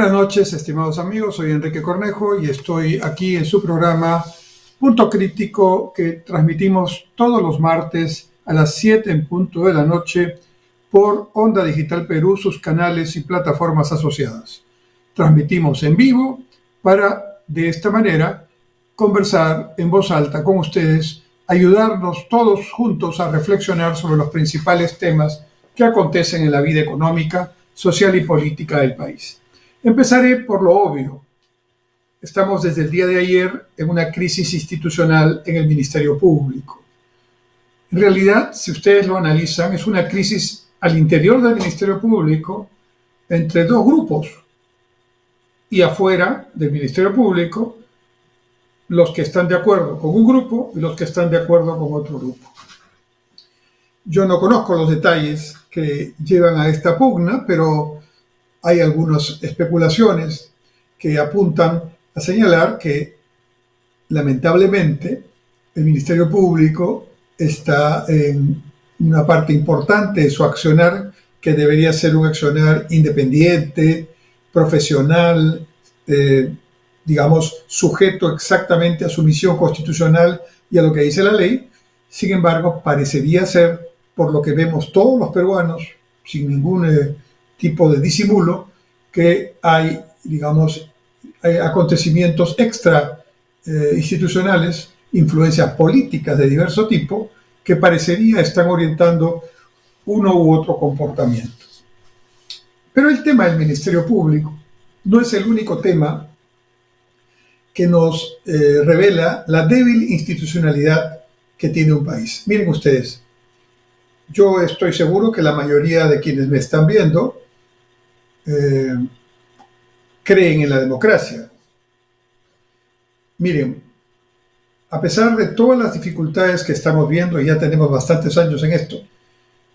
Buenas noches, estimados amigos. Soy Enrique Cornejo y estoy aquí en su programa Punto Crítico, que transmitimos todos los martes a las 7 en punto de la noche por Onda Digital Perú, sus canales y plataformas asociadas. Transmitimos en vivo para, de esta manera, conversar en voz alta con ustedes, ayudarnos todos juntos a reflexionar sobre los principales temas que acontecen en la vida económica, social y política del país. Empezaré por lo obvio. Estamos desde el día de ayer en una crisis institucional en el Ministerio Público. En realidad, si ustedes lo analizan, es una crisis al interior del Ministerio Público entre dos grupos y afuera del Ministerio Público, los que están de acuerdo con un grupo y los que están de acuerdo con otro grupo. Yo no conozco los detalles que llevan a esta pugna, pero hay algunas especulaciones que apuntan a señalar que, lamentablemente, el Ministerio Público está en una parte importante de su accionar que debería ser un accionar independiente, profesional, sujeto exactamente a su misión constitucional y a lo que dice la ley. Sin embargo, parecería ser, por lo que vemos todos los peruanos, sin ningún tipo de disimulo, que hay acontecimientos extra institucionales, influencias políticas de diverso tipo, que parecería están orientando uno u otro comportamiento. Pero el tema del Ministerio Público no es el único tema que nos revela la débil institucionalidad que tiene un país. Miren ustedes, yo estoy seguro que la mayoría de quienes me están viendo creen en la democracia. Miren, a pesar de todas las dificultades que estamos viendo, y ya tenemos bastantes años en esto,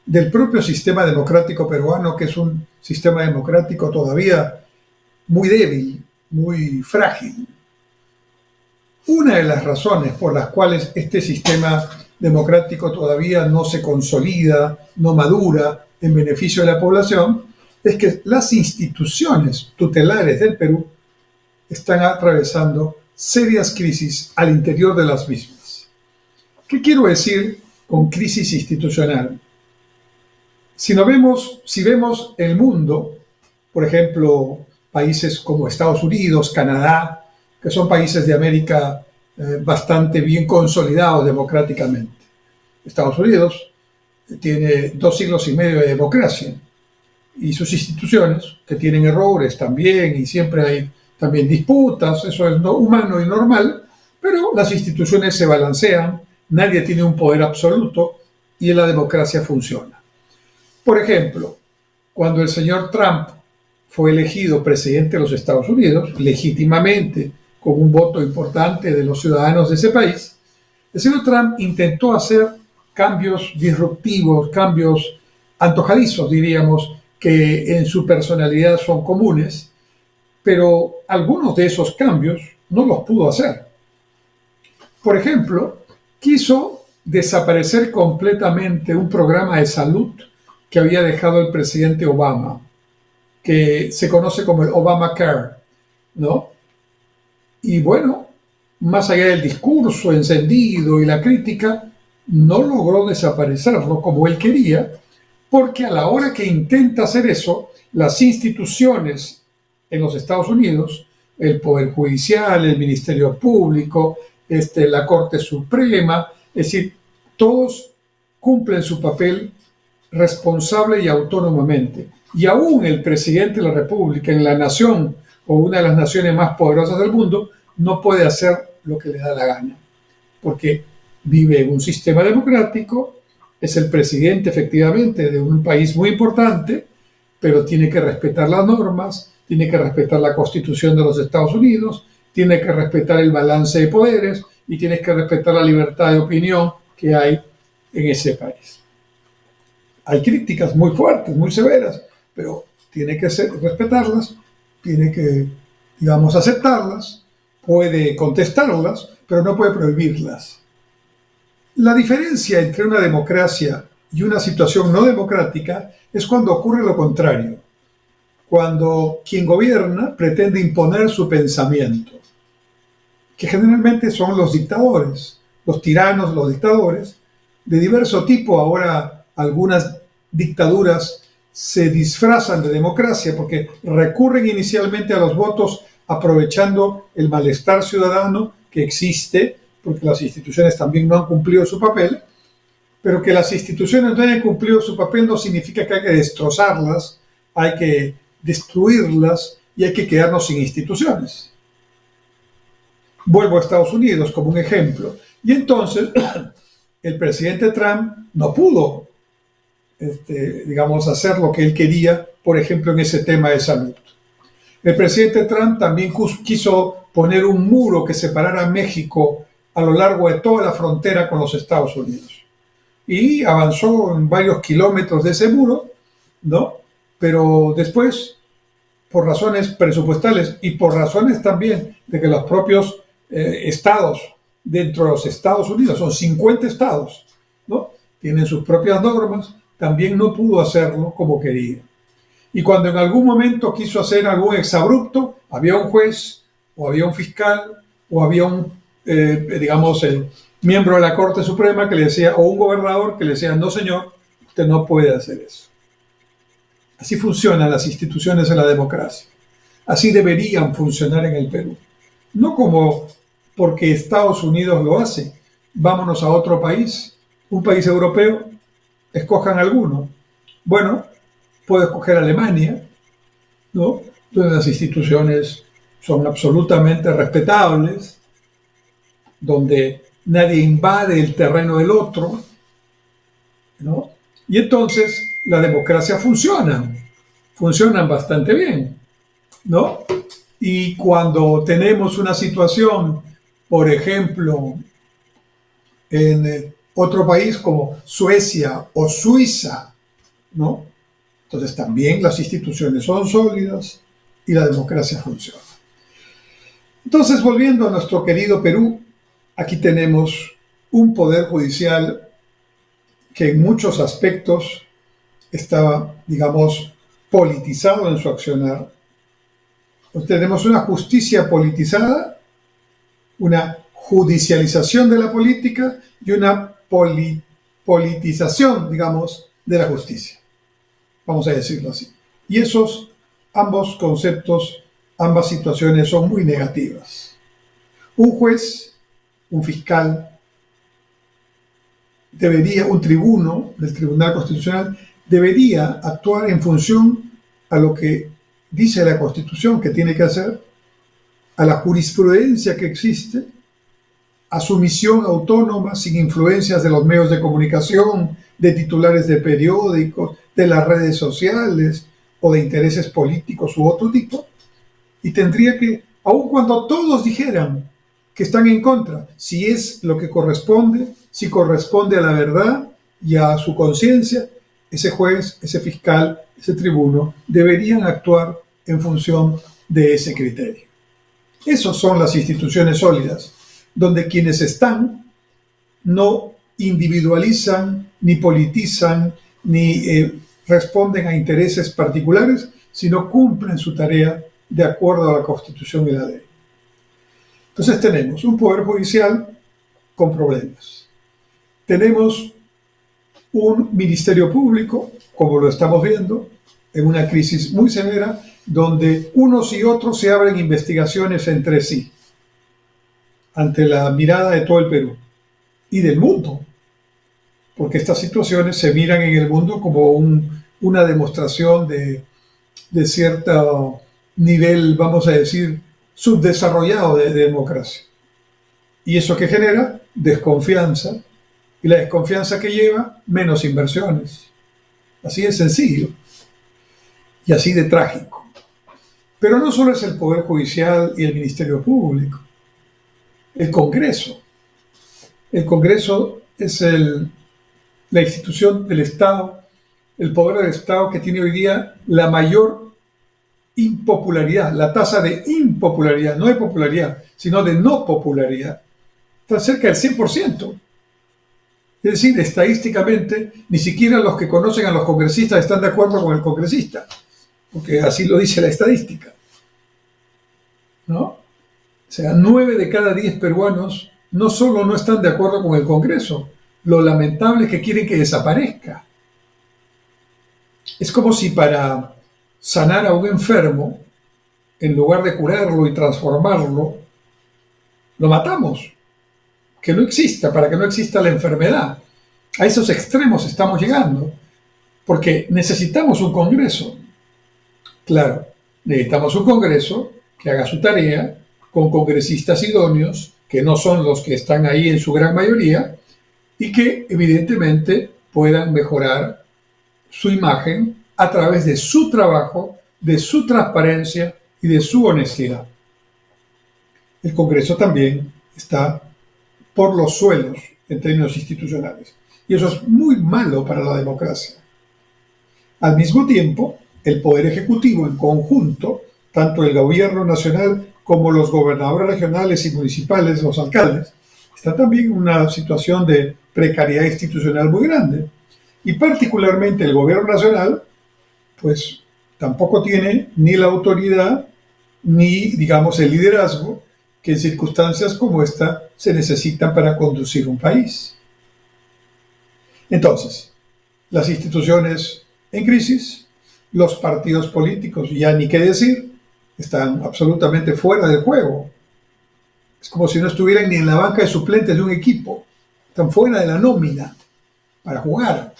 del propio sistema democrático peruano, que es un sistema democrático todavía muy débil, muy frágil. Una de las razones por las cuales este sistema democrático todavía no se consolida, no madura en beneficio de la población, es que las instituciones tutelares del Perú están atravesando serias crisis al interior de las mismas. ¿Qué quiero decir con crisis institucional? Si vemos el mundo, por ejemplo, países como Estados Unidos, Canadá, que son países de América bastante bien consolidados democráticamente. Estados Unidos tiene 2 siglos y medio de democracia y sus instituciones, que tienen errores también y siempre hay también disputas, eso es humano y normal, pero las instituciones se balancean, nadie tiene un poder absoluto y la democracia funciona. Por ejemplo, cuando el señor Trump fue elegido presidente de los Estados Unidos, legítimamente, con un voto importante de los ciudadanos de ese país, el señor Trump intentó hacer cambios disruptivos, cambios antojadizos, diríamos, que en su personalidad son comunes, pero algunos de esos cambios no los pudo hacer. Por ejemplo, quiso desaparecer completamente un programa de salud que había dejado el presidente Obama, que se conoce como el Obamacare, ¿no? Y bueno, más allá del discurso encendido y la crítica, no logró desaparecerlo como él quería, porque a la hora que intenta hacer eso, las instituciones en los Estados Unidos, el Poder Judicial, el Ministerio Público, la Corte Suprema, es decir, todos cumplen su papel responsable y autónomamente. Y aún el presidente de la República en la nación o una de las naciones más poderosas del mundo no puede hacer lo que le da la gana, porque vive en un sistema democrático, es el presidente efectivamente de un país muy importante, pero tiene que respetar las normas, tiene que respetar la Constitución de los Estados Unidos, tiene que respetar el balance de poderes y tiene que respetar la libertad de opinión que hay en ese país. Hay críticas muy fuertes, muy severas, pero tiene que respetarlas, tiene que, aceptarlas, puede contestarlas, pero no puede prohibirlas. La diferencia entre una democracia y una situación no democrática es cuando ocurre lo contrario. cuando quien gobierna pretende imponer su pensamiento, que generalmente son los dictadores, los tiranos, los dictadores, de diverso tipo. Ahora algunas dictaduras se disfrazan de democracia porque recurren inicialmente a los votos aprovechando el malestar ciudadano que existe, porque las instituciones también no han cumplido su papel, pero que las instituciones no hayan cumplido su papel no significa que hay que destrozarlas, hay que destruirlas y hay que quedarnos sin instituciones. Vuelvo a Estados Unidos como un ejemplo. Y entonces el presidente Trump no pudo, digamos, hacer lo que él quería, por ejemplo, en ese tema de salud. El presidente Trump también quiso poner un muro que separara a México a lo largo de toda la frontera con los Estados Unidos. Y avanzó en varios kilómetros de ese muro, ¿no? Pero después, por razones presupuestales y por razones también de que los propios estados dentro de los Estados Unidos, son 50 estados, ¿no? Tienen sus propias normas, también no pudo hacerlo como quería. Y cuando en algún momento quiso hacer algún exabrupto, había un juez, o había un fiscal, o había un, miembro de la Corte Suprema que le decía, o un gobernador que le decía, no señor, usted no puede hacer eso. Así funcionan las instituciones de la democracia. Así deberían funcionar en el Perú. No como porque Estados Unidos lo hace. Vámonos a otro país, un país europeo, escojan alguno. Bueno, puedo escoger Alemania, ¿no? Donde las instituciones son absolutamente respetables, donde nadie invade el terreno del otro, ¿no? Y entonces la democracia funcionan bastante bien, ¿no? Y cuando tenemos una situación, por ejemplo, en otro país como Suecia o Suiza, ¿no? Entonces también las instituciones son sólidas y la democracia funciona. Entonces, volviendo a nuestro querido Perú, aquí tenemos un poder judicial que en muchos aspectos estaba, digamos, politizado en su accionar. Tenemos una justicia politizada, una judicialización de la política y una politización, digamos, de la justicia. Vamos a decirlo así. Y esos ambos conceptos, ambas situaciones son muy negativas. Un juez, un fiscal, un tribuno del Tribunal Constitucional debería actuar en función a lo que dice la Constitución que tiene que hacer, a la jurisprudencia que existe, a su misión autónoma, sin influencias de los medios de comunicación, de titulares de periódicos, de las redes sociales o de intereses políticos u otro tipo. Y tendría que, aun cuando todos dijeran que están en contra, si es lo que corresponde, si corresponde a la verdad y a su conciencia, ese juez, ese fiscal, ese tribuno deberían actuar en función de ese criterio. Esas son las instituciones sólidas, donde quienes están no individualizan, ni politizan, ni responden a intereses particulares, sino cumplen su tarea de acuerdo a la Constitución y la ley. Entonces tenemos un poder judicial con problemas. Tenemos un ministerio público, como lo estamos viendo, en una crisis muy severa, donde unos y otros se abren investigaciones entre sí, ante la mirada de todo el Perú y del mundo, porque estas situaciones se miran en el mundo como una demostración de cierto nivel, vamos a decir, subdesarrollado de democracia. ¿Y eso qué genera? Desconfianza. Y la desconfianza que lleva, menos inversiones. Así de sencillo y así de trágico. Pero no solo es el Poder Judicial y el Ministerio Público. El Congreso. El Congreso es la institución del Estado, el poder del Estado que tiene hoy día la mayor impopularidad, la tasa de impopularidad, no de popularidad, sino de no popularidad, está cerca del 100%. Es decir, estadísticamente, ni siquiera los que conocen a los congresistas están de acuerdo con el congresista. porque así lo dice la estadística, ¿no? O sea, 9 de cada 10 peruanos no solo no están de acuerdo con el Congreso, lo lamentable es que quieren que desaparezca. Es como si para sanar a un enfermo, en lugar de curarlo y transformarlo, lo matamos, que no exista, para que no exista la enfermedad. A esos extremos estamos llegando, porque necesitamos un Congreso. Claro, necesitamos un Congreso que haga su tarea, con congresistas idóneos, que no son los que están ahí en su gran mayoría, y que evidentemente puedan mejorar su imagen a través de su trabajo, de su transparencia y de su honestidad. El Congreso también está por los suelos en términos institucionales. Y eso es muy malo para la democracia. Al mismo tiempo, el Poder Ejecutivo en conjunto, tanto el Gobierno Nacional como los gobernadores regionales y municipales, los alcaldes, está también en una situación de precariedad institucional muy grande. Y particularmente el Gobierno Nacional, pues tampoco tiene ni la autoridad ni, digamos, el liderazgo que en circunstancias como esta se necesitan para conducir un país. Entonces, las instituciones en crisis, los partidos políticos, ya ni qué decir, están absolutamente fuera del juego. Es como si no estuvieran ni en la banca de suplentes de un equipo. Están fuera de la nómina para jugar,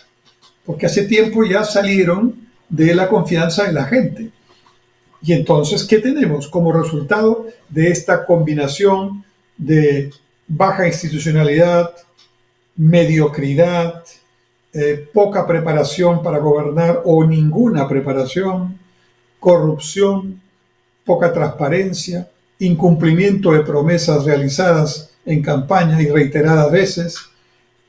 porque hace tiempo ya salieron de la confianza de la gente. Y entonces, ¿qué tenemos como resultado de esta combinación de baja institucionalidad, mediocridad, poca preparación para gobernar o ninguna preparación, corrupción, poca transparencia, incumplimiento de promesas realizadas en campaña y reiteradas veces,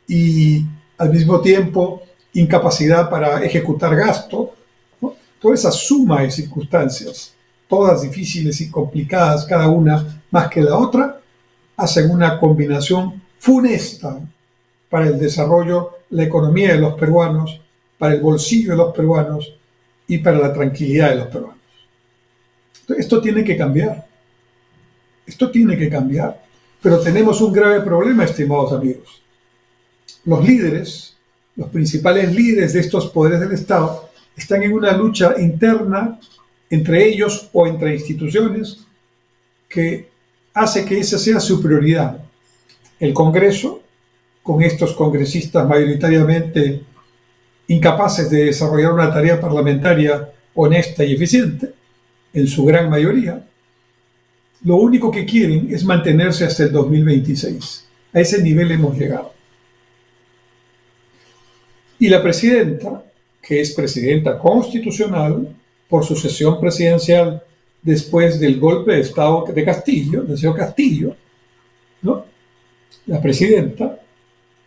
y al mismo tiempo incapacidad para ejecutar gasto, ¿no? Toda esa suma de circunstancias, todas difíciles y complicadas, cada una más que la otra, hacen una combinación funesta para el desarrollo, la economía de los peruanos, para el bolsillo de los peruanos y para la tranquilidad de los peruanos. Entonces, esto tiene que cambiar. Esto tiene que cambiar. Pero tenemos un grave problema, estimados amigos. Los líderes, los principales líderes de estos poderes del Estado, están en una lucha interna entre ellos o entre instituciones que hace que esa sea su prioridad. El Congreso, con estos congresistas mayoritariamente incapaces de desarrollar una tarea parlamentaria honesta y eficiente, en su gran mayoría, lo único que quieren es mantenerse hasta el 2026. A ese nivel hemos llegado. Y la presidenta, que es presidenta constitucional por sucesión presidencial después del golpe de Estado de Castillo, del señor Castillo, ¿no? La presidenta,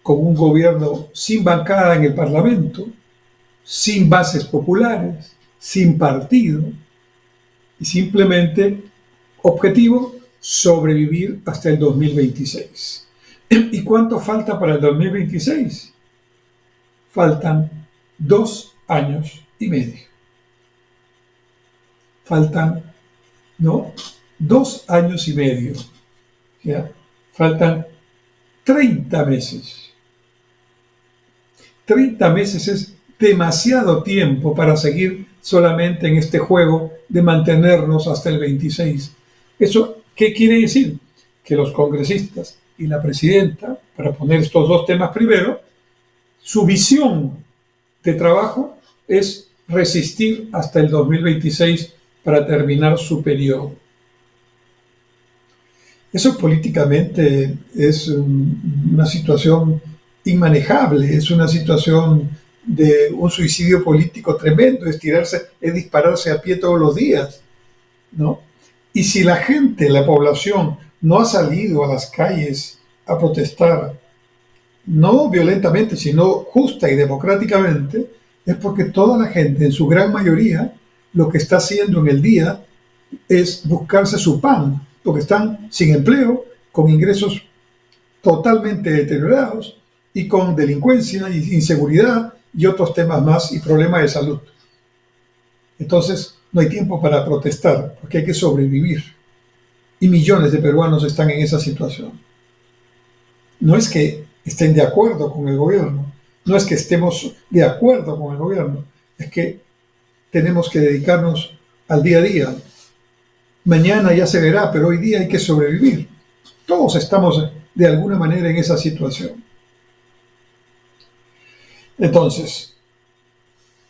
con un gobierno sin bancada en el Parlamento, sin bases populares, sin partido, y simplemente objetivo, sobrevivir hasta el 2026. ¿Y cuánto falta para el 2026? Faltan 2 años y medio. Faltan, ¿no? 2 años y medio. ¿Ya? Faltan 30 meses. 30 meses es demasiado tiempo para seguir solamente en este juego de mantenernos hasta el 26. ¿Eso qué quiere decir? Que los congresistas y la presidenta, para poner estos dos temas primero, su visión de trabajo es resistir hasta el 2026 para terminar su periodo. Eso políticamente es una situación inmanejable, es una situación de un suicidio político tremendo, es dispararse a pie todos los días, ¿no? Y si la gente, la población, no ha salido a las calles a protestar, no violentamente, sino justa y democráticamente, es porque toda la gente, en su gran mayoría, lo que está haciendo en el día es buscarse su pan, porque están sin empleo, con ingresos totalmente deteriorados y con delincuencia y inseguridad y otros temas más y problemas de salud. Entonces, no hay tiempo para protestar, porque hay que sobrevivir. Y millones de peruanos están en esa situación. No es que estén de acuerdo con el gobierno, no es que estemos de acuerdo con el gobierno, es que tenemos que dedicarnos al día a día. Mañana ya se verá, pero hoy día hay que sobrevivir. Todos estamos de alguna manera en esa situación. Entonces,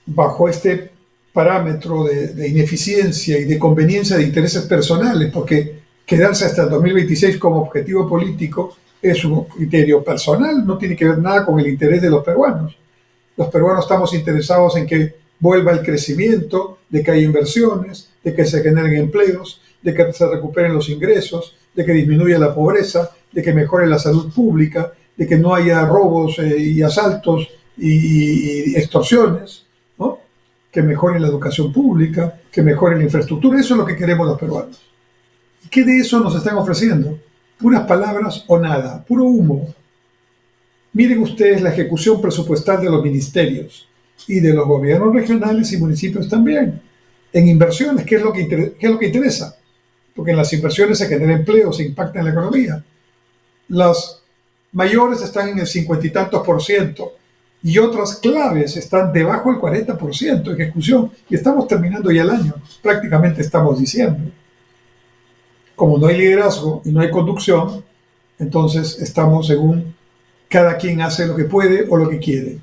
bajo este parámetro de ineficiencia y de conveniencia de intereses personales, porque quedarse hasta el 2026 como objetivo político es un criterio personal, no tiene que ver nada con el interés de los peruanos. Los peruanos estamos interesados en que vuelva el crecimiento, de que haya inversiones, de que se generen empleos, de que se recuperen los ingresos, de que disminuya la pobreza, de que mejore la salud pública, de que no haya robos y asaltos y extorsiones, ¿no? Que mejore la educación pública, que mejore la infraestructura. Eso es lo que queremos los peruanos. ¿Y qué de eso nos están ofreciendo? Puras palabras o nada, puro humo. Miren ustedes la ejecución presupuestal de los ministerios y de los gobiernos regionales y municipios también, en inversiones, ¿qué es lo que interesa? Porque en las inversiones se genera empleo, se impacta en la economía. Las mayores están en el 50 y tantos % y otras claves están debajo del 40% de ejecución, y estamos terminando ya el año, prácticamente estamos diciembre. Como no hay liderazgo y no hay conducción, entonces estamos según cada quien hace lo que puede o lo que quiere.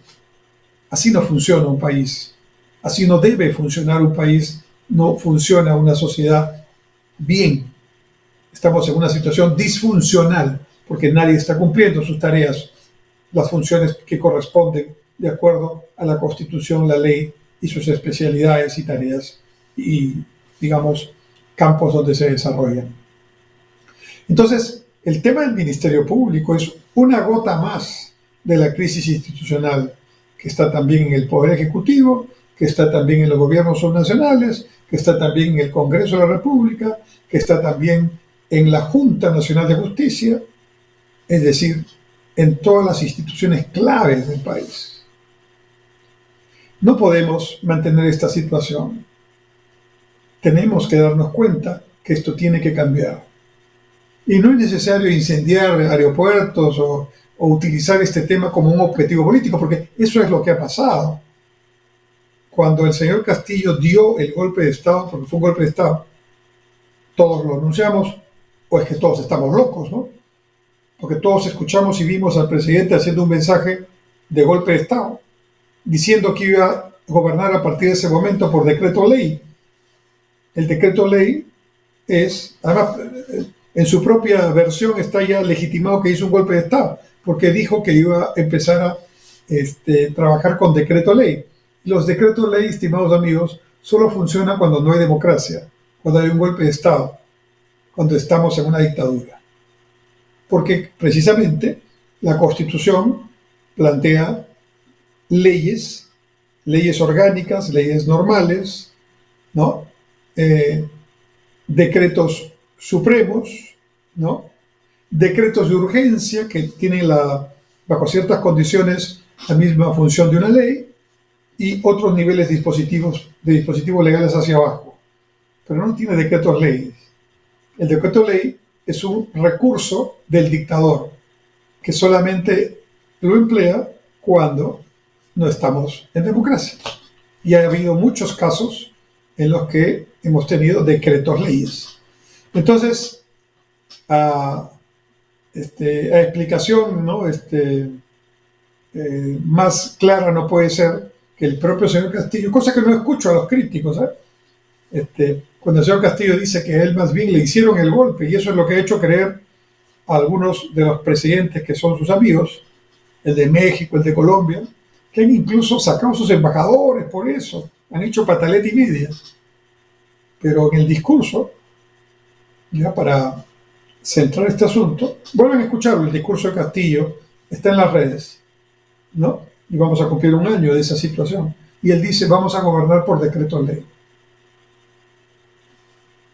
Así no funciona un país, así no debe funcionar un país, no funciona una sociedad bien. Estamos en una situación disfuncional porque nadie está cumpliendo sus tareas, las funciones que corresponden de acuerdo a la Constitución, la ley y sus especialidades y tareas y, digamos, campos donde se desarrollan. Entonces, el tema del Ministerio Público es una gota más de la crisis institucional que está también en el Poder Ejecutivo, que está también en los gobiernos subnacionales, que está también en el Congreso de la República, que está también en la Junta Nacional de Justicia, es decir, en todas las instituciones claves del país. No podemos mantener esta situación. Tenemos que darnos cuenta que esto tiene que cambiar. Y no es necesario incendiar aeropuertos o utilizar este tema como un objetivo político, porque eso es lo que ha pasado. Cuando el señor Castillo dio el golpe de Estado, porque fue un golpe de Estado, todos lo anunciamos, o es que todos estamos locos, ¿no? Porque todos escuchamos y vimos al presidente haciendo un mensaje de golpe de Estado, diciendo que iba a gobernar a partir de ese momento por decreto ley. El decreto ley es, además, en su propia versión está ya legitimado que hizo un golpe de Estado, porque dijo que iba a empezar a trabajar con decreto ley. Los decretos ley, estimados amigos, solo funcionan cuando no hay democracia, cuando hay un golpe de Estado, cuando estamos en una dictadura. Porque precisamente la Constitución plantea leyes orgánicas, leyes normales, ¿no? Decretos supremos, ¿no? Decretos de urgencia que tienen bajo ciertas condiciones la misma función de una ley, y otros niveles de dispositivos legales hacia abajo. Pero no tiene decretos leyes. El decreto ley es un recurso del dictador que solamente lo emplea cuando no estamos en democracia. Y ha habido muchos casos en los que hemos tenido decretos leyes. Entonces, a explicación, ¿no? Más clara no puede ser que el propio señor Castillo, cosa que no escucho a los críticos, cuando el señor Castillo dice que a él más bien le hicieron el golpe, y eso es lo que ha hecho creer a algunos de los presidentes que son sus amigos, el de México, el de Colombia, que han incluso sacado sus embajadores por eso, han hecho pataleta y media. Pero en el discurso, ya para centrar este asunto, vuelven a escucharlo, el discurso de Castillo está en las redes, ¿no? Y vamos a cumplir un año de esa situación. Y él dice, vamos a gobernar por decreto ley,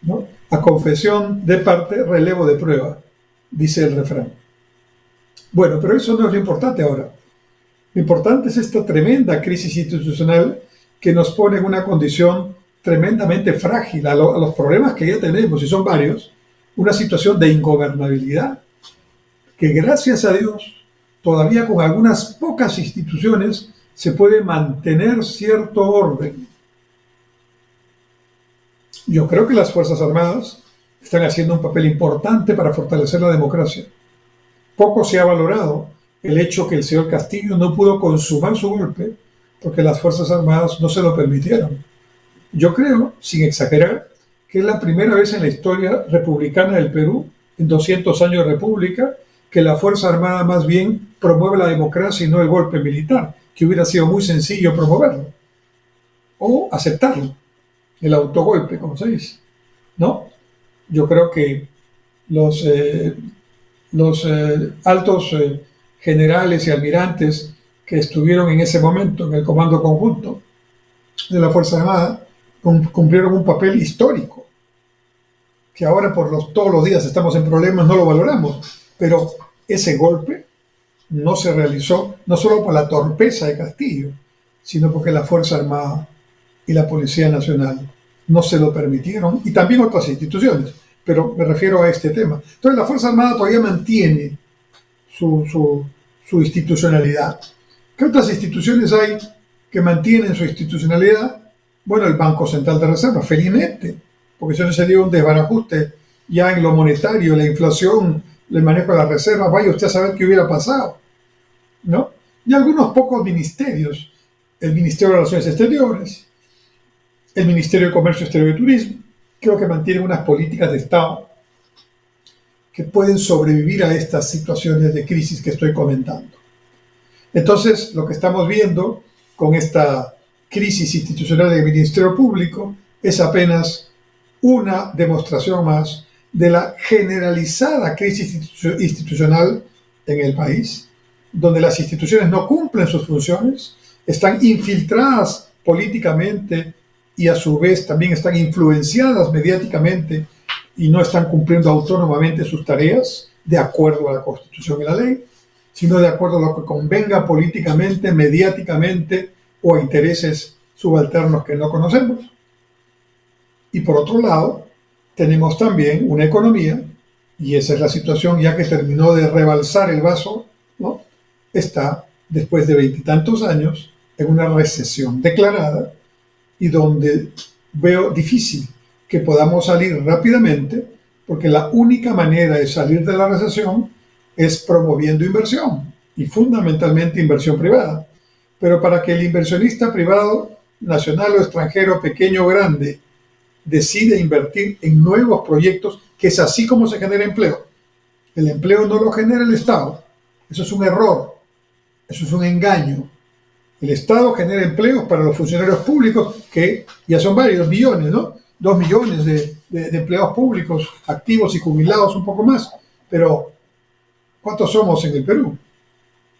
¿no? A confesión de parte, relevo de prueba, dice el refrán. Bueno, pero eso no es lo importante ahora. Lo importante es esta tremenda crisis institucional que nos pone en una condición tremendamente frágil a los problemas que ya tenemos, y son varios, una situación de ingobernabilidad, que gracias a Dios, todavía con algunas pocas instituciones, se puede mantener cierto orden. Yo creo que las Fuerzas Armadas están haciendo un papel importante para fortalecer la democracia. Poco se ha valorado el hecho que el señor Castillo no pudo consumar su golpe porque las Fuerzas Armadas no se lo permitieron. Yo creo, sin exagerar, que es la primera vez en la historia republicana del Perú, en 200 años de república, que la Fuerza Armada más bien promueve la democracia y no el golpe militar, que hubiera sido muy sencillo promoverlo o aceptarlo, el autogolpe, como se dice, ¿no? Yo creo que los altos generales y almirantes que estuvieron en ese momento en el comando conjunto de la Fuerza Armada cumplieron un papel histórico, que ahora todos los días estamos en problemas, no lo valoramos, pero ese golpe no se realizó no solo por la torpeza de Castillo, sino porque la Fuerza Armada y la Policía Nacional no se lo permitieron, y también otras instituciones, pero me refiero a este tema. Entonces la Fuerza Armada todavía mantiene su institucionalidad. ¿Qué otras instituciones hay que mantienen su institucionalidad? Bueno, el Banco Central de Reserva, felizmente, porque si no se dio un desbarajuste ya en lo monetario, la inflación, el manejo de las reservas, vaya usted a saber qué hubiera pasado, ¿no? Y algunos pocos ministerios, el Ministerio de Relaciones Exteriores, el Ministerio de Comercio Exterior y Turismo, creo que mantienen unas políticas de Estado que pueden sobrevivir a estas situaciones de crisis que estoy comentando. Entonces, lo que estamos viendo con esta crisis institucional del Ministerio Público es apenas una demostración más de la generalizada crisis institucional en el país, donde las instituciones no cumplen sus funciones, están infiltradas políticamente y a su vez también están influenciadas mediáticamente y no están cumpliendo autónomamente sus tareas de acuerdo a la Constitución y la ley, sino de acuerdo a lo que convenga políticamente, mediáticamente o a intereses subalternos que no conocemos. Y por otro lado, tenemos también una economía, y esa es la situación ya que terminó de rebalsar el vaso, ¿no? Está, después de 20 y tantos años, en una recesión declarada y donde veo difícil que podamos salir rápidamente, porque la única manera de salir de la recesión es promoviendo inversión, y fundamentalmente inversión privada. Pero para que el inversionista privado, nacional o extranjero, pequeño o grande, decide invertir en nuevos proyectos, que es así como se genera empleo. El empleo no lo genera el Estado. Eso es un error. Eso es un engaño. El Estado genera empleos para los funcionarios públicos, que ya son varios millones, ¿no? 2 millones de empleados públicos activos y jubilados, un poco más. Pero, ¿cuántos somos en el Perú?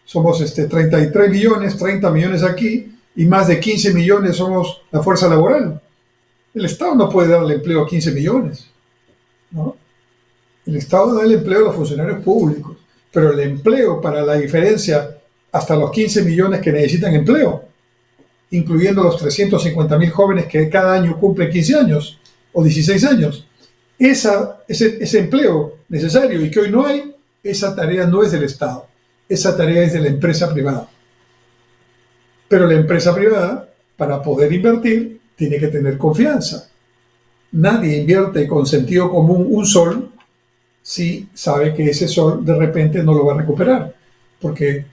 Somos 33 millones, 30 millones aquí, y más de 15 millones somos la fuerza laboral. El Estado no puede darle empleo a 15 millones, ¿no? El Estado da el empleo a los funcionarios públicos, pero el empleo, para la diferencia, hasta los 15 millones que necesitan empleo, incluyendo los 350.000 jóvenes que cada año cumplen 15 años o 16 años. Ese empleo necesario y que hoy no hay, esa tarea no es del Estado, esa tarea es de la empresa privada. Pero la empresa privada, para poder invertir, tiene que tener confianza. Nadie invierte con sentido común un sol si sabe que ese sol de repente no lo va a recuperar, porque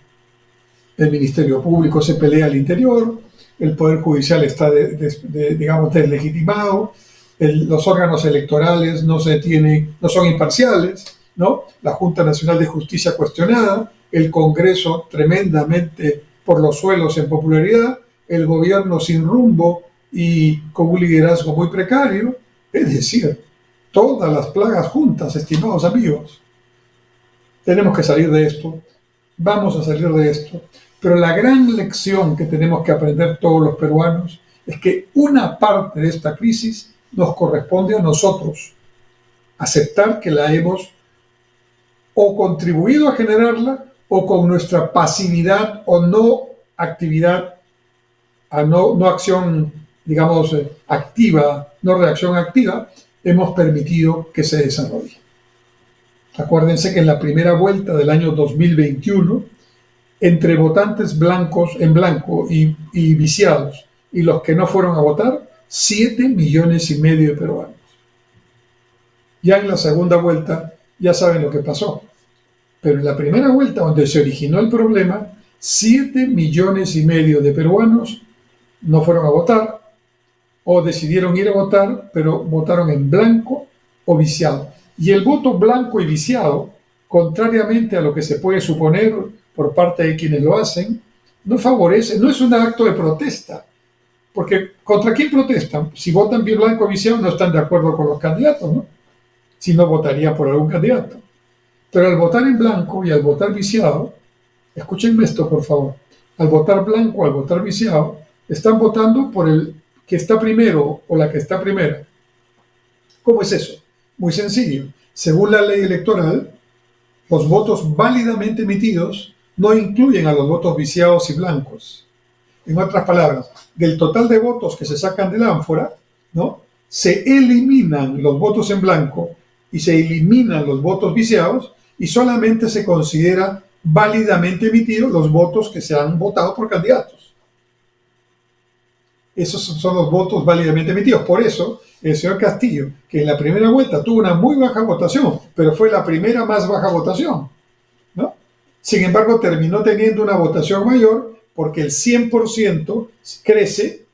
el Ministerio Público se pelea al interior, el Poder Judicial está, digamos, deslegitimado, los órganos electorales no son imparciales, ¿no? La Junta Nacional de Justicia cuestionada, el Congreso tremendamente por los suelos en popularidad, el gobierno sin rumbo y con un liderazgo muy precario. Es decir, todas las plagas juntas, estimados amigos. Tenemos que salir de esto, vamos a salir de esto, pero la gran lección que tenemos que aprender todos los peruanos es que una parte de esta crisis nos corresponde a nosotros. Aceptar que la hemos o contribuido a generarla, o con nuestra pasividad o no actividad, no acción digamos, activa, no reacción activa, hemos permitido que se desarrolle. Acuérdense que en la primera vuelta del año 2021, entre votantes blancos en blanco y viciados y los que no fueron a votar, 7,5 millones de peruanos. Ya en la segunda vuelta ya saben lo que pasó. Pero en la primera vuelta, donde se originó el problema, 7,5 millones de peruanos no fueron a votar o decidieron ir a votar, pero votaron en blanco o viciado. Y el voto blanco y viciado, contrariamente a lo que se puede suponer por parte de quienes lo hacen, no favorece, no es un acto de protesta. Porque ¿contra quién protestan? Si votan bien blanco o viciado, no están de acuerdo con los candidatos, ¿no? Si no, votarían por algún candidato. Pero al votar en blanco y al votar viciado, escúchenme esto por favor, al votar blanco o al votar viciado, están votando por el que está primero o la que está primera. ¿Cómo es eso? Muy sencillo. Según la ley electoral, los votos válidamente emitidos no incluyen a los votos viciados y blancos. En otras palabras, del total de votos que se sacan de la ánfora, ¿no?, se eliminan los votos en blanco y se eliminan los votos viciados y solamente se considera válidamente emitidos los votos que se han votado por candidatos. Esos son los votos válidamente emitidos. Por eso, el señor Castillo, que en la primera vuelta tuvo una muy baja votación, pero fue la primera más baja votación, ¿no? Sin embargo, terminó teniendo una votación mayor porque el 100% crece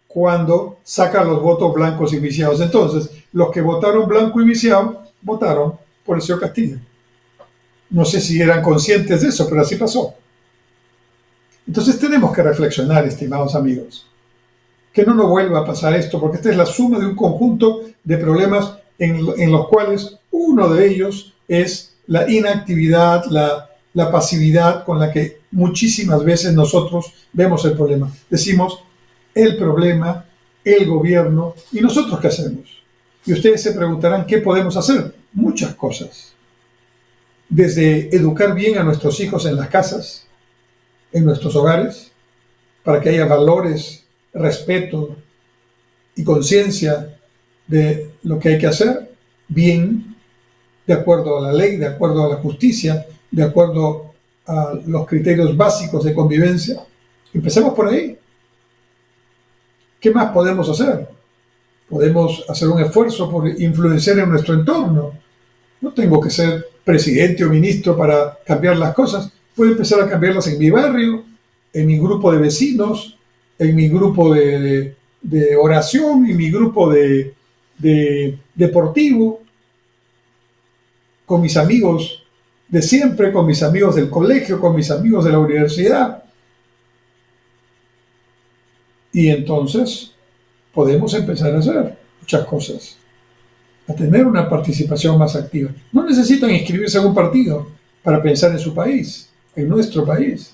cuando saca los votos blancos y viciados. Entonces, los que votaron blanco y viciado, votaron por el señor Castillo. No sé si eran conscientes de eso, pero así pasó. Entonces tenemos que reflexionar, estimados amigos, que no nos vuelva a pasar esto, porque esta es la suma de un conjunto de problemas en los cuales uno de ellos es la inactividad, la pasividad con la que muchísimas veces nosotros vemos el problema. Decimos, el problema, el gobierno, ¿y nosotros qué hacemos? Y ustedes se preguntarán, ¿qué podemos hacer? Muchas cosas. Desde educar bien a nuestros hijos en las casas, en nuestros hogares, para que haya valores, respeto y conciencia de lo que hay que hacer, bien, de acuerdo a la ley, de acuerdo a la justicia, de acuerdo a los criterios básicos de convivencia. Empecemos por ahí. ¿Qué más podemos hacer? Podemos hacer un esfuerzo por influenciar en nuestro entorno. No tengo que ser presidente o ministro para cambiar las cosas. Puedo empezar a cambiarlas en mi barrio, en mi grupo de vecinos, en mi grupo de oración, en mi grupo de deportivo, con mis amigos de siempre, con mis amigos del colegio, con mis amigos de la universidad. Y entonces podemos empezar a hacer muchas cosas, a tener una participación más activa. No necesitan inscribirse en un partido para pensar en su país, en nuestro país.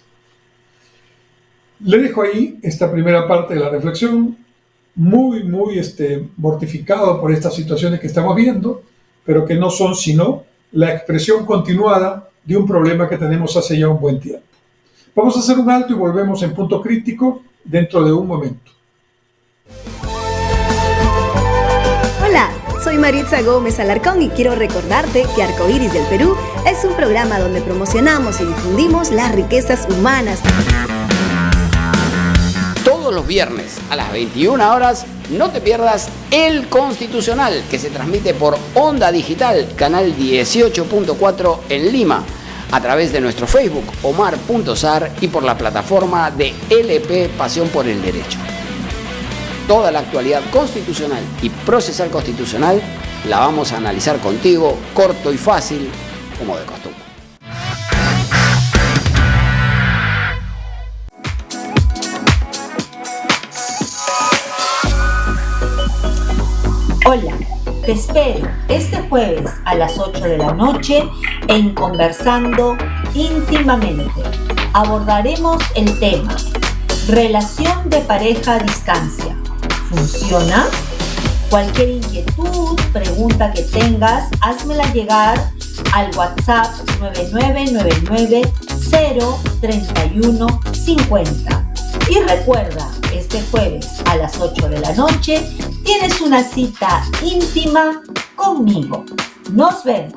Le dejo ahí esta primera parte de la reflexión, muy mortificado por estas situaciones que estamos viendo, pero que no son sino la expresión continuada de un problema que tenemos hace ya un buen tiempo. Vamos a hacer un alto y volvemos en Punto Crítico dentro de un momento. Hola, soy Maritza Gómez Alarcón y quiero recordarte que Arcoíris del Perú es un programa donde promocionamos y difundimos las riquezas humanas. Todos los viernes a las 21 horas no te pierdas El Constitucional, que se transmite por Onda Digital, canal 18.4 en Lima, a través de nuestro Facebook Omar.Sar y por la plataforma de LP Pasión por el Derecho. Toda la actualidad constitucional y procesal constitucional la vamos a analizar contigo, corto y fácil, como de costumbre. Hola, te espero este jueves a las 8 de la noche en Conversando Íntimamente. Abordaremos el tema relación de pareja a distancia. ¿Funciona? Cualquier inquietud, pregunta que tengas, házmela llegar al WhatsApp 9999 03150. Y recuerda, este jueves a las 8 de la noche tienes una cita íntima conmigo. Nos vemos.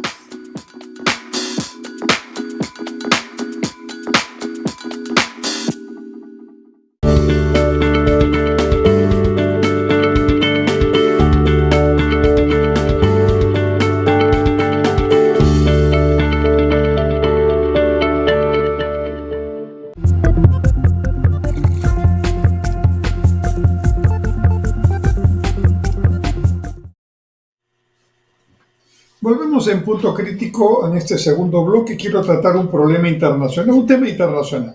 Volvemos en punto crítico en este segundo bloque. Quiero tratar un problema internacional, un tema internacional.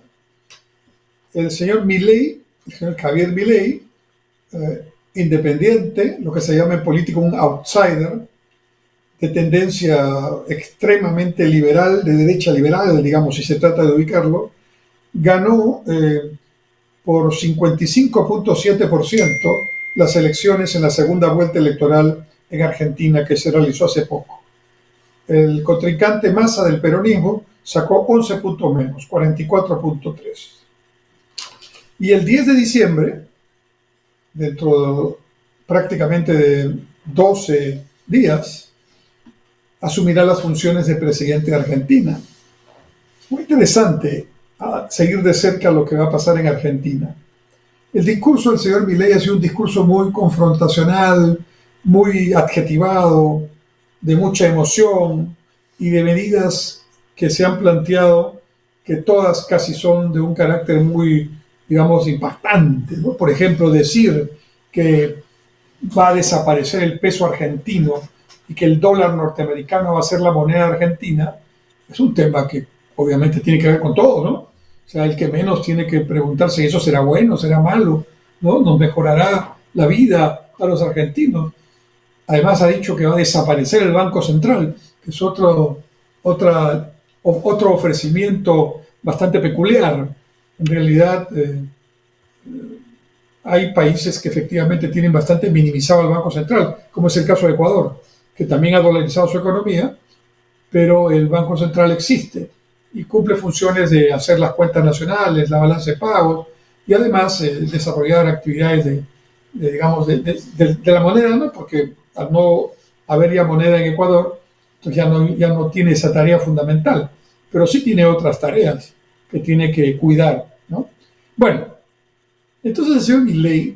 El señor Milei, el señor Javier Milei, independiente, lo que se llama en política un outsider, de tendencia extremadamente liberal, de derecha liberal, digamos, si se trata de ubicarlo, ganó por 55.7% las elecciones en la segunda vuelta electoral en Argentina que se realizó hace poco. El contrincante Massa del peronismo sacó 11 puntos menos, 44.3. Y el 10 de diciembre, dentro prácticamente de 12 días, asumirá las funciones de presidente de Argentina. Muy interesante seguir de cerca lo que va a pasar en Argentina. El discurso del señor Milei ha sido un discurso muy confrontacional, muy adjetivado, de mucha emoción y de medidas que se han planteado que todas casi son de un carácter muy, digamos, impactante, ¿no? Por ejemplo, decir que va a desaparecer el peso argentino y que el dólar norteamericano va a ser la moneda argentina, es un tema que obviamente tiene que ver con todo, ¿no? O sea, el que menos tiene que preguntarse si eso será bueno, será malo, ¿no? Nos mejorará la vida a los argentinos. Además ha dicho que va a desaparecer el Banco Central, que es otro ofrecimiento bastante peculiar. En realidad hay países que efectivamente tienen bastante minimizado el Banco Central, como es el caso de Ecuador, que también ha dolarizado su economía, pero el Banco Central existe y cumple funciones de hacer las cuentas nacionales, la balanza de pagos y además desarrollar actividades digamos, de la moneda, ¿no? Porque al no haber ya moneda en Ecuador, entonces ya no tiene esa tarea fundamental, pero sí tiene otras tareas que tiene que cuidar, ¿no? Bueno, entonces el señor Milei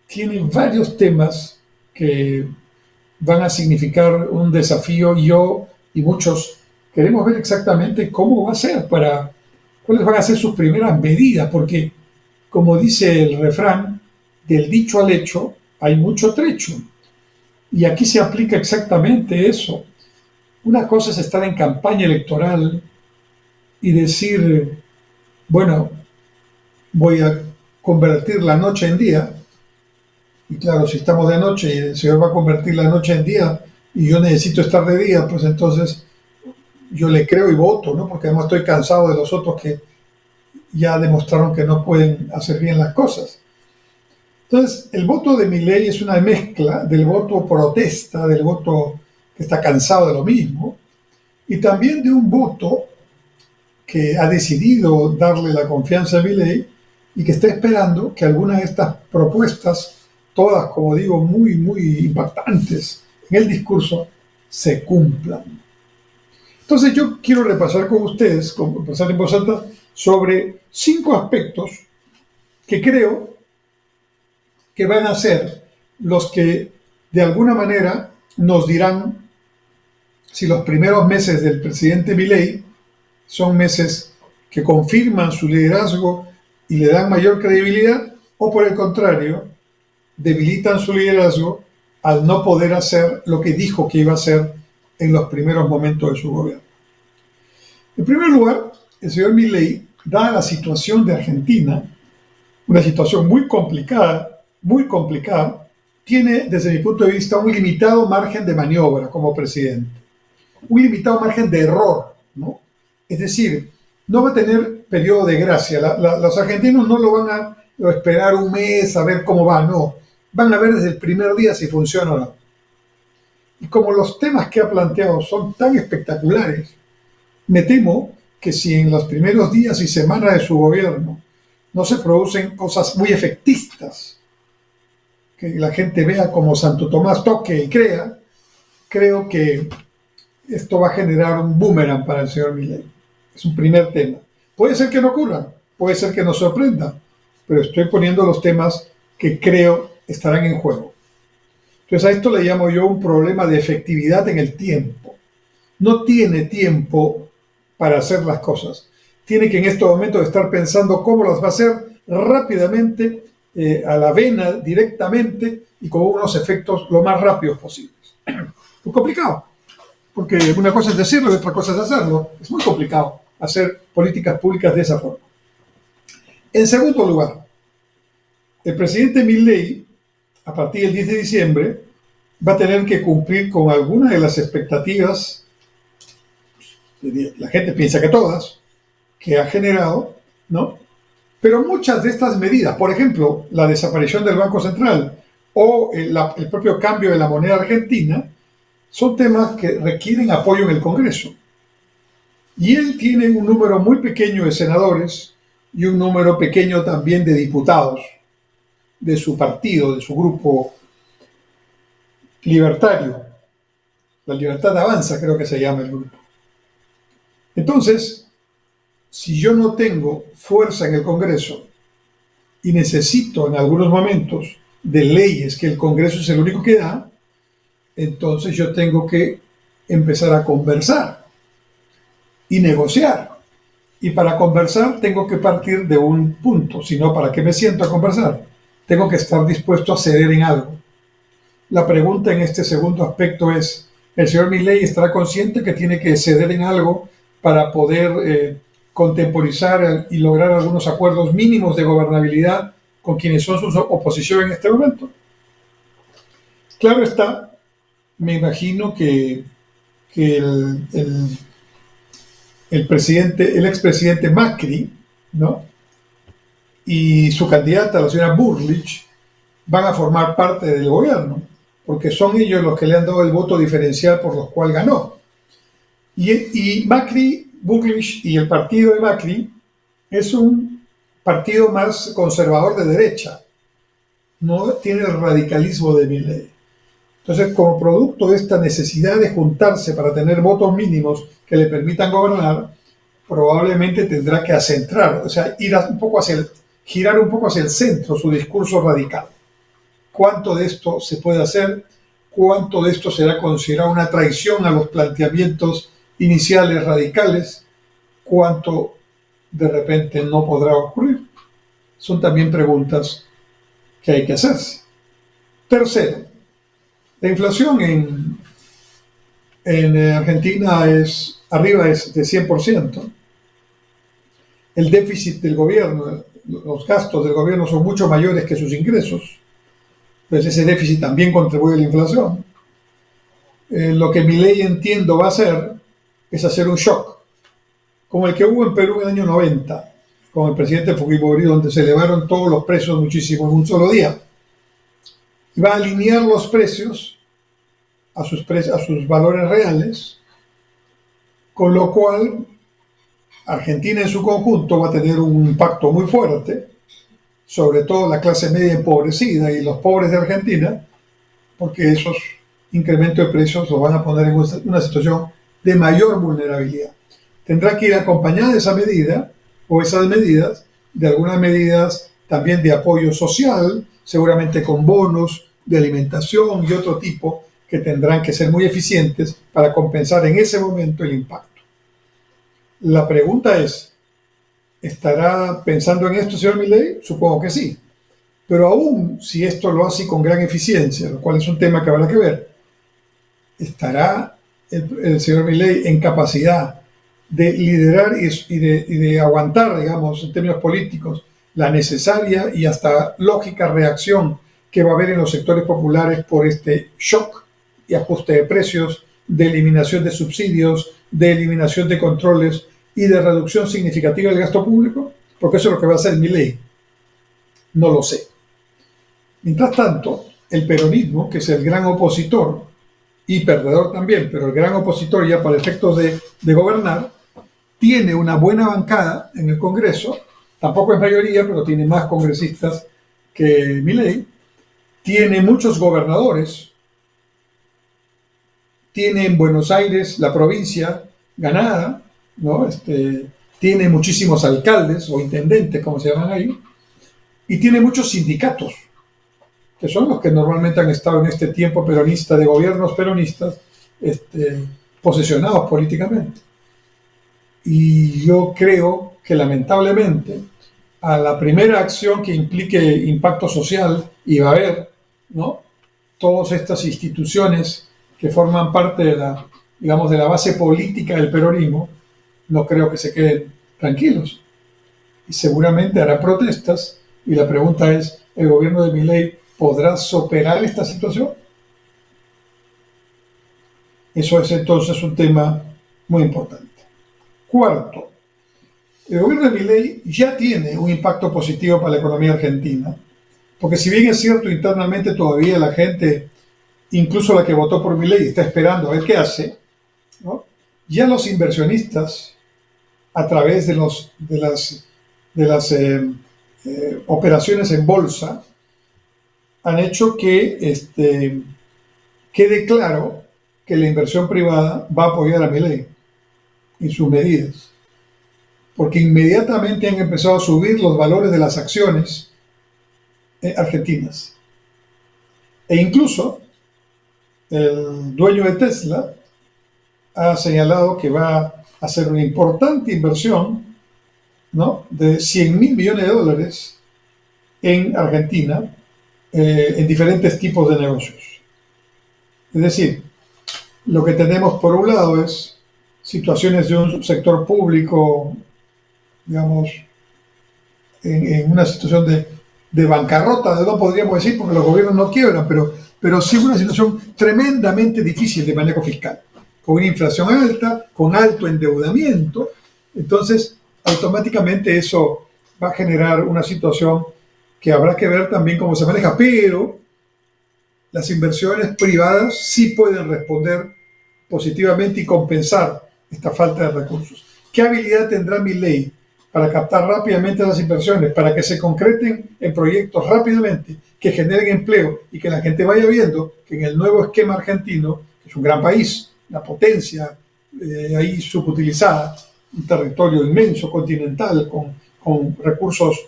tiene varios temas que van a significar un desafío. Yo y muchos queremos ver exactamente cómo va a ser, cuáles van a ser sus primeras medidas, porque, como dice el refrán, del dicho al hecho hay mucho trecho. Y aquí se aplica exactamente eso. Una cosa es estar en campaña electoral y decir, bueno, voy a convertir la noche en día. Y claro, si estamos de noche y el señor va a convertir la noche en día y yo necesito estar de día, pues entonces yo le creo y voto, ¿no? Porque además estoy cansado de los otros que ya demostraron que no pueden hacer bien las cosas. Entonces, el voto de Milei es una mezcla del voto protesta, del voto que está cansado de lo mismo, y también de un voto que ha decidido darle la confianza a Milei y que está esperando que algunas de estas propuestas, todas, como digo, muy, muy impactantes en el discurso, se cumplan. Entonces, yo quiero repasar con ustedes, repasar en voz alta, sobre 5 aspectos que creo que van a ser los que de alguna manera nos dirán si los primeros meses del presidente Milei son meses que confirman su liderazgo y le dan mayor credibilidad, o por el contrario, debilitan su liderazgo al no poder hacer lo que dijo que iba a hacer en los primeros momentos de su gobierno. En primer lugar, el señor Milei, dada la situación de Argentina, una situación muy complicada, tiene, desde mi punto de vista, un limitado margen de maniobra como presidente, un limitado margen de error, ¿no? Es decir, no va a tener periodo de gracia. Los argentinos no lo van a esperar un mes a ver cómo va, no. Van a ver desde el primer día si funciona o no. Y como los temas que ha planteado son tan espectaculares, me temo que si en los primeros días y semanas de su gobierno no se producen cosas muy efectistas, que la gente vea como Santo Tomás toque y crea, creo que esto va a generar un boomerang para el señor Milei. Es un primer tema. Puede ser que no ocurra, puede ser que nos sorprenda, pero estoy poniendo los temas que creo estarán en juego. Entonces a esto le llamo yo un problema de efectividad en el tiempo. No tiene tiempo para hacer las cosas. Tiene que en estos momentos estar pensando cómo las va a hacer rápidamente, a la vena, directamente, y con unos efectos lo más rápidos posibles. Muy complicado, porque una cosa es decirlo y otra cosa es hacerlo. Es muy complicado hacer políticas públicas de esa forma. En segundo lugar, el presidente Milei, a partir del 10 de diciembre, va a tener que cumplir con algunas de las expectativas, la gente piensa que todas, que ha generado, ¿no? Pero muchas de estas medidas, por ejemplo, la desaparición del Banco Central o el propio cambio de la moneda argentina, son temas que requieren apoyo en el Congreso. Y él tiene un número muy pequeño de senadores y un número pequeño también de diputados de su partido, de su grupo libertario. La Libertad Avanza, creo que se llama el grupo. Entonces, si yo no tengo fuerza en el Congreso y necesito en algunos momentos de leyes que el Congreso es el único que da, entonces yo tengo que empezar a conversar y negociar. Y para conversar tengo que partir de un punto, si no, ¿para qué me siento a conversar? Tengo que estar dispuesto a ceder en algo. La pregunta en este segundo aspecto es, ¿el señor Milei estará consciente que tiene que ceder en algo para poder contemporizar y lograr algunos acuerdos mínimos de gobernabilidad con quienes son su oposición en este momento? Claro está, me imagino que el expresidente Macri, ¿no?, y su candidata, la señora Bullrich, van a formar parte del gobierno, porque son ellos los que le han dado el voto diferencial por los cuales ganó. Y Macri, Bullrich y el partido de Macri es un partido más conservador de derecha, no tiene el radicalismo de Milei. Entonces, como producto de esta necesidad de juntarse para tener votos mínimos que le permitan gobernar, probablemente tendrá que acentrar, o sea, girar un poco hacia el centro su discurso radical. ¿Cuánto de esto se puede hacer? ¿Cuánto de esto será considerado una traición a los planteamientos iniciales radicales? ¿Cuánto de repente no podrá ocurrir? Son también preguntas que hay que hacerse. Tercero, la inflación en Argentina es arriba de 100%. El déficit del gobierno, los gastos del gobierno son mucho mayores que sus ingresos. Pues ese déficit también contribuye a la inflación. Lo que Milei, entiendo, va a hacer es hacer un shock, como el que hubo en Perú en el año 90, con el presidente Fujimori, donde se elevaron todos los precios muchísimo en un solo día. Y va a alinear los precios a sus valores reales, con lo cual Argentina en su conjunto va a tener un impacto muy fuerte, sobre todo la clase media empobrecida y los pobres de Argentina, porque esos incrementos de precios los van a poner en una situación de mayor vulnerabilidad. Tendrá que ir acompañada de esa medida o esas medidas de algunas medidas también de apoyo social, seguramente con bonos de alimentación y otro tipo que tendrán que ser muy eficientes para compensar en ese momento el impacto. La pregunta es, ¿estará pensando en esto, señor Milei? Supongo que sí. Pero aún si esto lo hace con gran eficiencia, lo cual es un tema que habrá que ver, ¿estará el señor Milei en capacidad de liderar y de aguantar, digamos, en términos políticos, la necesaria y hasta lógica reacción que va a haber en los sectores populares por este shock y ajuste de precios, de eliminación de subsidios, de eliminación de controles y de reducción significativa del gasto público? Porque eso es lo que va a hacer Milei. No lo sé. Mientras tanto, el peronismo, que es el gran opositor, y perdedor también, pero el gran opositor ya para efectos de gobernar, tiene una buena bancada en el Congreso tampoco es mayoría, pero tiene más congresistas que Milei, tiene muchos gobernadores, tiene en Buenos Aires la provincia ganada, ¿no? Tiene muchísimos alcaldes o intendentes, como se llaman ahí, y tiene muchos sindicatos, que son los que normalmente han estado en este tiempo peronista, de gobiernos peronistas, posesionados políticamente. Y yo creo que lamentablemente a la primera acción que implique impacto social, y va a haber, ¿no?, todas estas instituciones que forman parte de la, digamos, de la base política del peronismo, no creo que se queden tranquilos. Y seguramente hará protestas, y la pregunta es, ¿el gobierno de Milei podrá superar esta situación? Eso es entonces un tema muy importante. Cuarto, el gobierno de Milei ya tiene un impacto positivo para la economía argentina, porque si bien es cierto internamente todavía la gente, incluso la que votó por Milei, está esperando a ver qué hace, ¿no?, ya los inversionistas, a través de las operaciones en bolsa, han hecho que quede claro que la inversión privada va a apoyar a Milei y sus medidas, porque inmediatamente han empezado a subir los valores de las acciones argentinas. E incluso el dueño de Tesla ha señalado que va a hacer una importante inversión, ¿no?, de $100.000 millones en Argentina, en diferentes tipos de negocios. Es decir, lo que tenemos por un lado es situaciones de un sector público, digamos, en una situación de bancarrota, no podríamos decir, porque los gobiernos no quiebran, pero sí una situación tremendamente difícil de manejo fiscal, con una inflación alta, con alto endeudamiento. Entonces, automáticamente eso va a generar una situación que habrá que ver también cómo se maneja, pero las inversiones privadas sí pueden responder positivamente y compensar esta falta de recursos. ¿Qué habilidad tendrá Milei para captar rápidamente esas inversiones, para que se concreten en proyectos rápidamente, que generen empleo y que la gente vaya viendo que en el nuevo esquema argentino, que es un gran país, una potencia ahí subutilizada, un territorio inmenso, continental, con recursos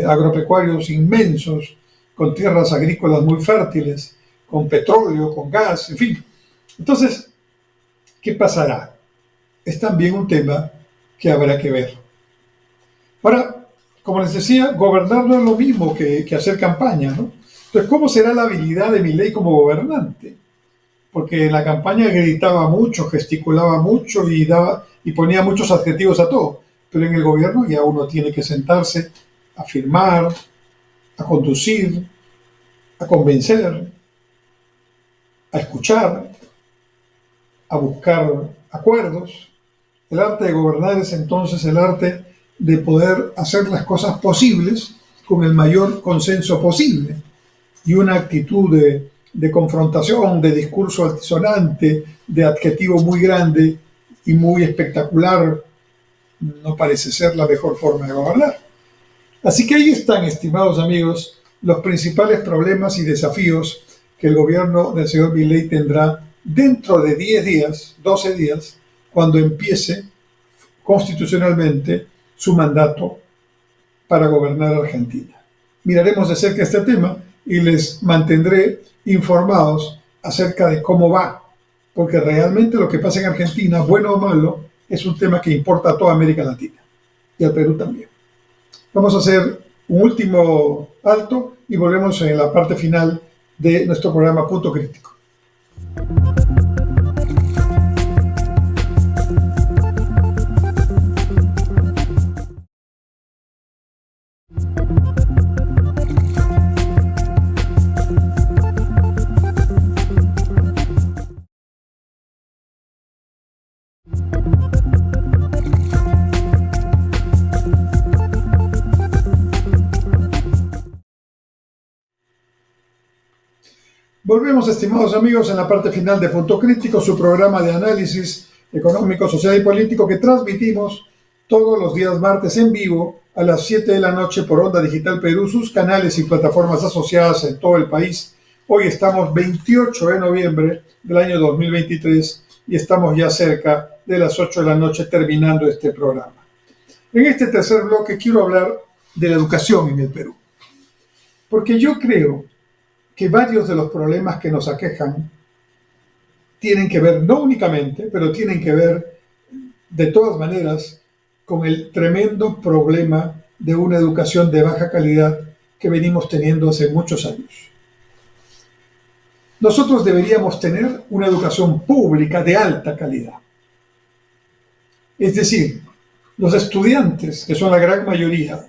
agropecuarios inmensos, con tierras agrícolas muy fértiles, con petróleo, con gas, en fin. Entonces, ¿qué pasará? Es también un tema que habrá que ver. Ahora, como les decía, gobernar no es lo mismo que hacer campaña, ¿no? Entonces, ¿cómo será la habilidad de Milei como gobernante? Porque en la campaña gritaba mucho, gesticulaba mucho y ponía muchos adjetivos a todo. Pero en el gobierno ya uno tiene que sentarse a firmar, a conducir, a convencer, a escuchar, a buscar acuerdos. El arte de gobernar es entonces el arte de poder hacer las cosas posibles con el mayor consenso posible. Y una actitud de confrontación, de discurso altisonante, de adjetivo muy grande y muy espectacular, no parece ser la mejor forma de gobernar. Así que ahí están, estimados amigos, los principales problemas y desafíos que el gobierno del señor Milei tendrá dentro de 10 días, 12 días, cuando empiece constitucionalmente su mandato para gobernar Argentina. Miraremos de cerca este tema y les mantendré informados acerca de cómo va, porque realmente lo que pasa en Argentina, bueno o malo, es un tema que importa a toda América Latina y al Perú también. Vamos a hacer un último alto y volvemos en la parte final de nuestro programa Punto Crítico. Volvemos, estimados amigos, en la parte final de Punto Crítico, su programa de análisis económico, social y político que transmitimos todos los días martes en vivo a las 7 de la noche por Onda Digital Perú, sus canales y plataformas asociadas en todo el país. Hoy estamos 28 de noviembre del año 2023 y estamos ya cerca de las 8 de la noche terminando este programa. En este tercer bloque quiero hablar de la educación en el Perú, porque yo creo que varios de los problemas que nos aquejan tienen que ver, no únicamente, pero tienen que ver de todas maneras con el tremendo problema de una educación de baja calidad que venimos teniendo hace muchos años. Nosotros deberíamos tener una educación pública de alta calidad. Es decir, los estudiantes, que son la gran mayoría,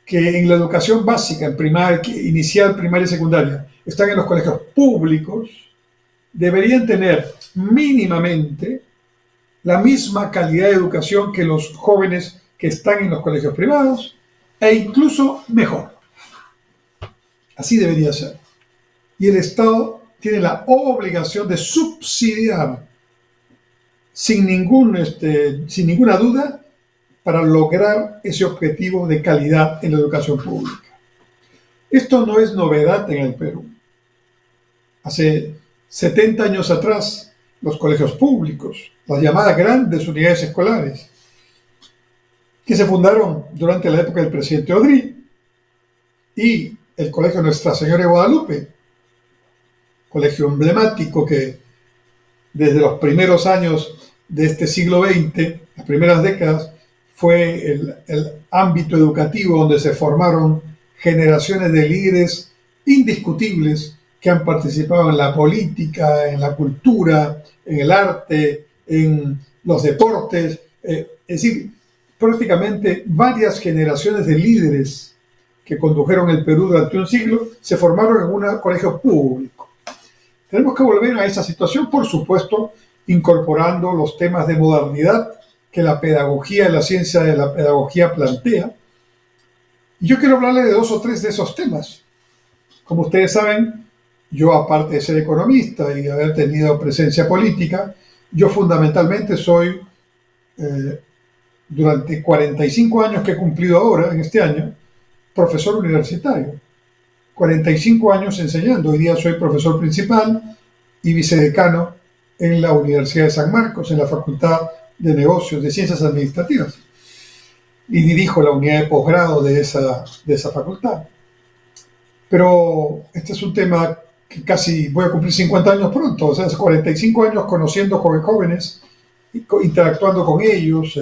que en la educación básica, en primaria, inicial, primaria y secundaria, están en los colegios públicos, deberían tener mínimamente la misma calidad de educación que los jóvenes que están en los colegios privados, e incluso mejor. Así debería ser. Y el Estado tiene la obligación de subsidiar sin ninguna duda para lograr ese objetivo de calidad en la educación pública. Esto no es novedad en el Perú. Hace 70 años atrás, los colegios públicos, las llamadas grandes unidades escolares, que se fundaron durante la época del presidente Odrí, y el Colegio Nuestra Señora de Guadalupe, colegio emblemático que desde los primeros años de este siglo XX, las primeras décadas, fue el ámbito educativo donde se formaron generaciones de líderes indiscutibles que han participado en la política, en la cultura, en el arte, en los deportes, es decir, prácticamente varias generaciones de líderes que condujeron el Perú durante un siglo se formaron en un colegio público. Tenemos que volver a esa situación, por supuesto, incorporando los temas de modernidad que la pedagogía y la ciencia de la pedagogía plantea. Y yo quiero hablarle de 2 o 3 de esos temas. Como ustedes saben, yo, aparte de ser economista y haber tenido presencia política, yo fundamentalmente soy, durante 45 años que he cumplido ahora, en este año, profesor universitario. 45 años enseñando. Hoy día soy profesor principal y vicedecano en la Universidad de San Marcos, en la Facultad de Negocios, de Ciencias Administrativas. Y dirijo la unidad de posgrado de esa facultad. Pero este es un tema que casi voy a cumplir 50 años pronto, o sea, hace 45 años conociendo jóvenes, interactuando con ellos,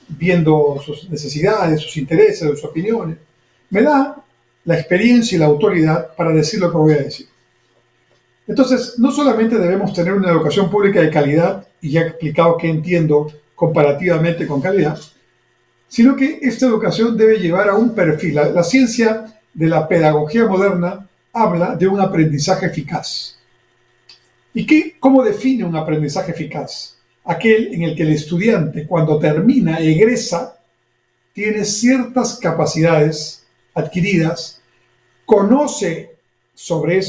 viendo sus necesidades, sus intereses, sus opiniones. Me da la experiencia y la autoridad para decir lo que voy a decir. Entonces, no solamente debemos tener una educación pública de calidad, y ya he explicado qué entiendo comparativamente con calidad, sino que esta educación debe llevar a un perfil. La ciencia de la pedagogía moderna habla de un aprendizaje eficaz. ¿Y cómo define un aprendizaje eficaz? Aquel en el que el estudiante, cuando termina, egresa, tiene ciertas capacidades adquiridas, conoce sobre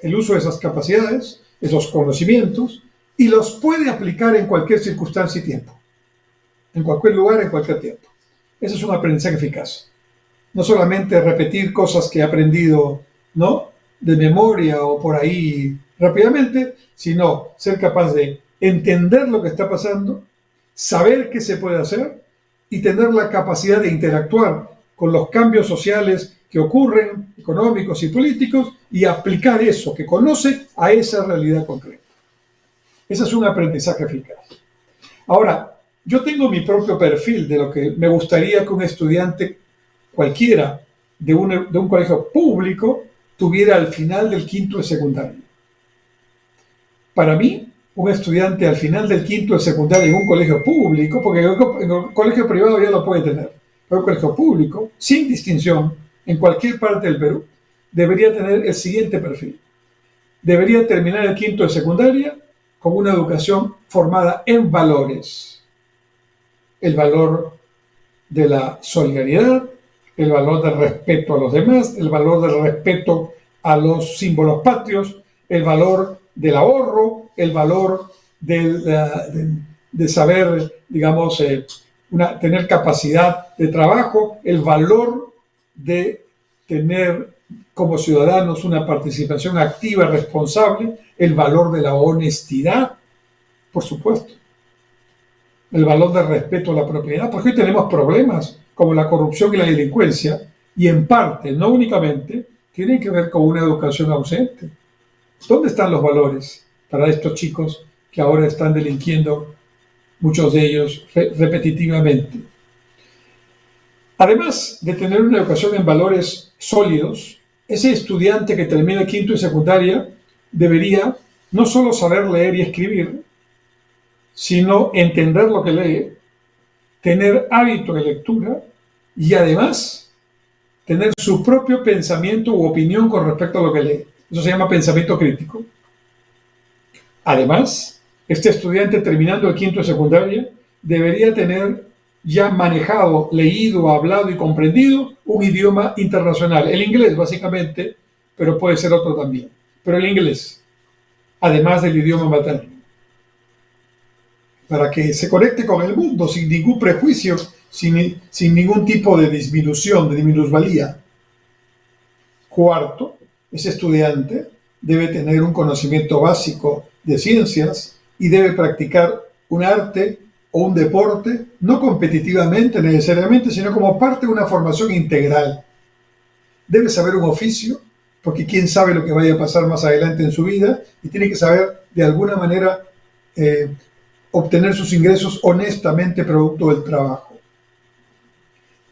el uso de esas capacidades, esos conocimientos, y los puede aplicar en cualquier circunstancia y tiempo, en cualquier lugar, en cualquier tiempo. Ese es un aprendizaje eficaz. No solamente repetir cosas que he aprendido, ¿no?, de memoria o por ahí rápidamente, sino ser capaz de entender lo que está pasando, saber qué se puede hacer y tener la capacidad de interactuar con los cambios sociales que ocurren, económicos y políticos, y aplicar eso que conoce a esa realidad concreta. Ese es un aprendizaje eficaz. Ahora, yo tengo mi propio perfil de lo que me gustaría que un estudiante cualquiera de un colegio público tuviera al final del quinto de secundaria. Para mí, un estudiante al final del quinto de secundaria en un colegio público, porque en el colegio privado ya lo puede tener, pero un colegio público, sin distinción, en cualquier parte del Perú, debería tener el siguiente perfil. Debería terminar el quinto de secundaria con una educación formada en valores. El valor de la solidaridad, el valor del respeto a los demás, el valor del respeto a los símbolos patrios, el valor del ahorro, el valor de saber, digamos, tener capacidad de trabajo, el valor de tener como ciudadanos una participación activa, responsable, el valor de la honestidad, por supuesto, el valor del respeto a la propiedad, porque hoy tenemos problemas como la corrupción y la delincuencia, y en parte, no únicamente, tienen que ver con una educación ausente. ¿Dónde están los valores para estos chicos que ahora están delinquiendo, muchos de ellos repetitivamente? Además de tener una educación en valores sólidos, ese estudiante que termina quinto y secundaria debería no solo saber leer y escribir, sino entender lo que lee, tener hábito de lectura y además tener su propio pensamiento u opinión con respecto a lo que lee. Eso se llama pensamiento crítico. Además, este estudiante terminando el quinto de secundaria debería tener ya manejado, leído, hablado y comprendido un idioma internacional. El inglés, básicamente, pero puede ser otro también. Pero el inglés, además del idioma materno, para que se conecte con el mundo sin ningún prejuicio, sin ningún tipo de disminución, de minusvalía. Cuarto, ese estudiante debe tener un conocimiento básico de ciencias y debe practicar un arte o un deporte, no competitivamente necesariamente, sino como parte de una formación integral. Debe saber un oficio, porque quién sabe lo que vaya a pasar más adelante en su vida, y tiene que saber de alguna manera obtener sus ingresos honestamente producto del trabajo.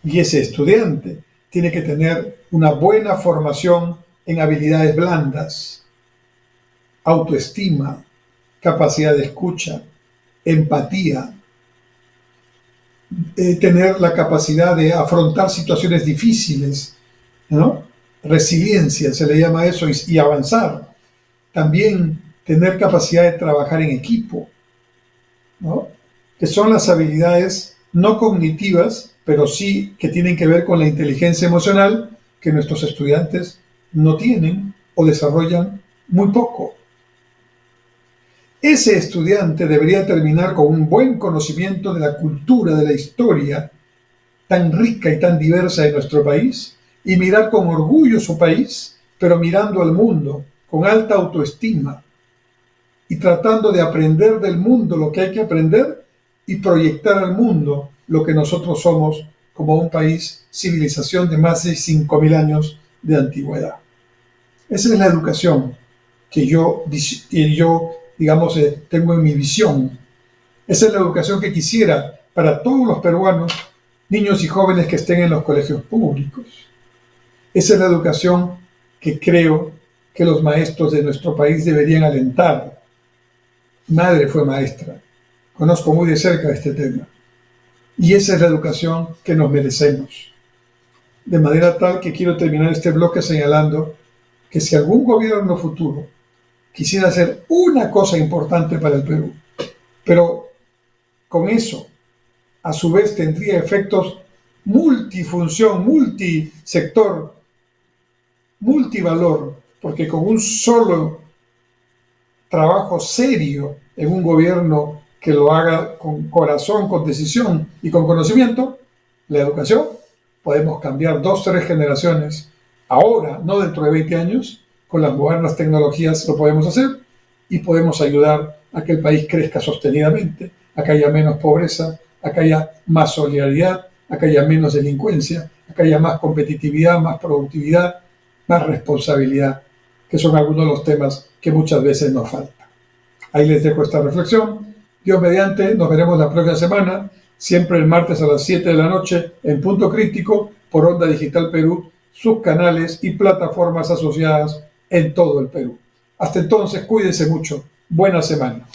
Y ese estudiante tiene que tener una buena formación en habilidades blandas, autoestima, capacidad de escucha, empatía, tener la capacidad de afrontar situaciones difíciles, ¿no? Resiliencia, se le llama eso, y avanzar. También tener capacidad de trabajar en equipo, ¿no? Que son las habilidades no cognitivas, pero sí que tienen que ver con la inteligencia emocional que nuestros estudiantes no tienen o desarrollan muy poco. Ese estudiante debería terminar con un buen conocimiento de la cultura, de la historia tan rica y tan diversa de nuestro país, y mirar con orgullo su país, pero mirando al mundo con alta autoestima y tratando de aprender del mundo lo que hay que aprender y proyectar al mundo lo que nosotros somos como un país, civilización de más de 5.000 años de antigüedad. Esa es la educación que yo digamos, tengo en mi visión. Esa es la educación que quisiera para todos los peruanos, niños y jóvenes que estén en los colegios públicos. Esa es la educación que creo que los maestros de nuestro país deberían alentar. Mi madre fue maestra, conozco muy de cerca este tema. Y esa es la educación que nos merecemos. De manera tal que quiero terminar este bloque señalando que si algún gobierno futuro quisiera hacer una cosa importante para el Perú, pero con eso, a su vez, tendría efectos multifunción, multisector, multivalor, porque con un solo trabajo serio en un gobierno que lo haga con corazón, con decisión y con conocimiento, la educación, podemos cambiar 2 o 3 generaciones, ahora, no dentro de 20 años, con las modernas tecnologías lo podemos hacer y podemos ayudar a que el país crezca sostenidamente, a que haya menos pobreza, a que haya más solidaridad, a que haya menos delincuencia, a que haya más competitividad, más productividad, más responsabilidad, que son algunos de los temas que muchas veces nos faltan. Ahí les dejo esta reflexión. Dios mediante, nos veremos la próxima semana, siempre el martes a las 7 de la noche en Punto Crítico por Onda Digital Perú, sus canales y plataformas asociadas en todo el Perú. Hasta entonces, cuídense mucho. Buena semana.